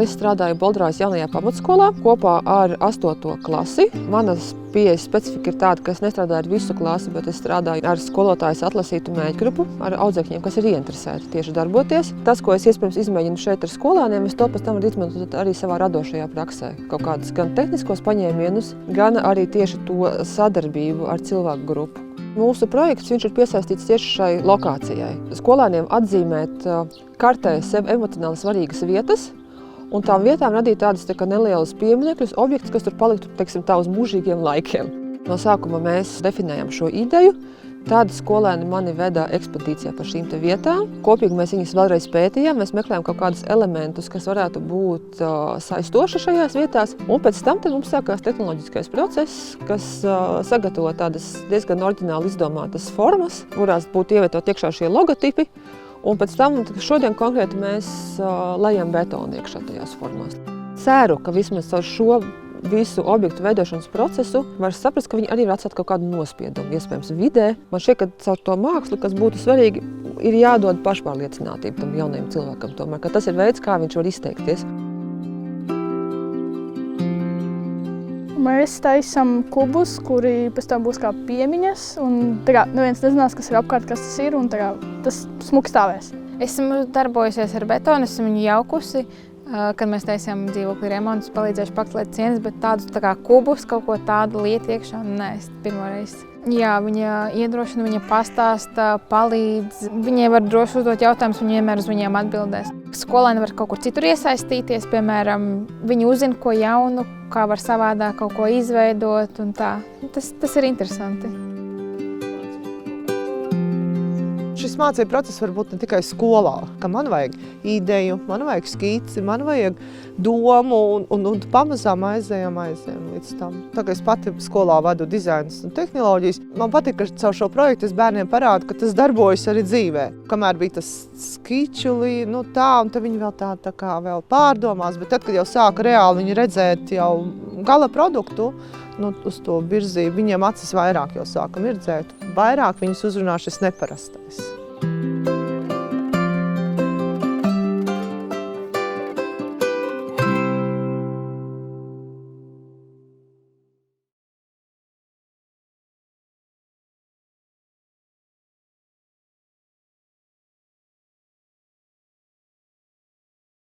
Es strādāju Boldrājas jaunajā pamatskolā kopā ar 8. klasi. Manas pieejas specifika ir tāda, ka es nestrādāju ar visu klasi, bet es strādāju ar skolotājas atlasītu mēģgrupu, ar audzēkņiem, kas ir ieinteresēti tieši darboties. Tas, ko es iespējams izmēģinu šeit ar skolāniem, es to pēc tam varu izmantot arī savā radošajā praksē. Kaut kādus gan tehniskos paņēmienus, gan arī tieši to sadarbību ar cilvēku grupu. Mūsu projekts viņš ir piesaistīts tieši šai lokācijai. Skolēniem atzīmēt kartē sev emocionāli svarīgas vietas, un tām vietām radīt tādas nelielas pieminekļus, objektus, kas tur paliktu, teiksim, tā uz mūžīgiem laikiem. No sākuma mēs definējam šo ideju. Tad skolēni mani veda ekspedīcijā par šīm vietām. Kopīgi mēs viņus vēlreiz pētījām, mēs meklējām kaut kādus elementus, kas varētu būt saistoši šajās vietās. Un pēc tam mums sākās tehnoloģiskais process, kas sagatavo tādas diezgan oriģināli izdomātas formas, kurās būtu ievietot iekšā šie logotipi. Un pēc tam šodien konkrēti mēs lejam betonu iekšā tajās formās. Ceru, ka vismaz ar šo visu objektu veidošanas procesu var saprast, ka viņi arī var atstāt kaut kādu nospiedumu, iespējams, vidē. Man šķiet, ka caur to mākslu, kas būtu svarīgi, ir jādod pašpārliecinātību tam jaunajam cilvēkam tomēr, ka tas ir veids, kā viņš var izteikties. Mēs taisam kubus, kuri pēc tam būs kā piemiņas, un neviens nezinās, kas ir apkārt, kas tas ir, un tas smuki stāvēs. Esmu darbojusies ar betonu, esmu viņu jaukusi. Kad mēs taisījām dzīvokļu remontus, palīdzējuši paklēt sienas, bet tādus tā kā kubus, kaut ko tādu lietu iekšā, nē, es pirmoreiz. Jā, viņa iedrošina, viņa pastāsta, palīdz. Viņai var droši uzdot jautājumus, viņa vienmēr uz viņiem atbildēs. Skolēni var kaut kur citur iesaistīties, piemēram, viņi uzzina ko jaunu, kā var savādāk kaut ko izveidot un tā. Tas ir interesanti. Šis mācību process var būt ne tikai skolā, ka man vajag ideju, man vajag skici, man vajag domu un pamazām aizējam līdz tam. Tā kā es pati skolā vadu dizainas un tehnoloģijas, man patīk, ka caur šo projektu es bērniem parādu, ka tas darbojas arī dzīvē. Kamēr bija tas skičuli, tā, un tad viņi vēl tā kā vēl pārdomās, bet tad, kad jau sāka reāli viņi redzēt jau gala produktu, uz to virzību, viņiem acis vairāk jau sāka mirdzēt. Vairāk viņus uzrunā šis neparastais.